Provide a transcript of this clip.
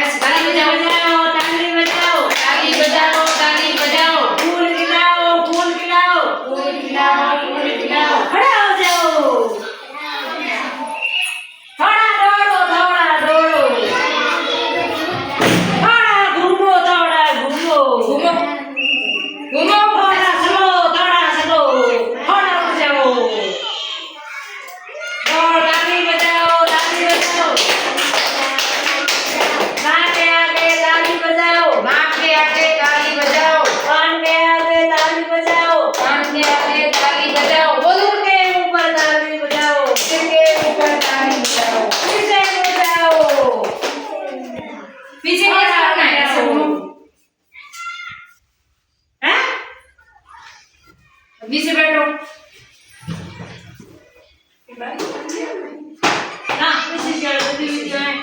ऐसे ताली बजाओ, ताली बजाओ, ताली बजाओ, ताली बजाओ, फूल खिलाओ, फूल खिलाओ, फूल खिलाओ, फूल खिलाओ, खड़े हो जाओ, थोड़ा दौड़ो, थोड़ा दौड़ो, थोड़ा घूमो, थोड़ा घूमो, घूमो, घूमो, थोड़ा चलो, थोड़ा चलो, थोड़ा रुक जाओ, दौड़, ताली बजाओ, ताली बजाओ, माँ के आगे ताली बजाओ, माँ के आगे ताली बजाओ, कान के आगे ताली बजाओ, कान के आगे ताली बजाओ, बोलो के ऊपर ताली बजाओ, सिर के ऊपर ताली बजाओ, पीछे बजाओ, पीछे क्या करना है ऐसे घूमो, हैं? नीचे बैठो, ना पीछे चलो,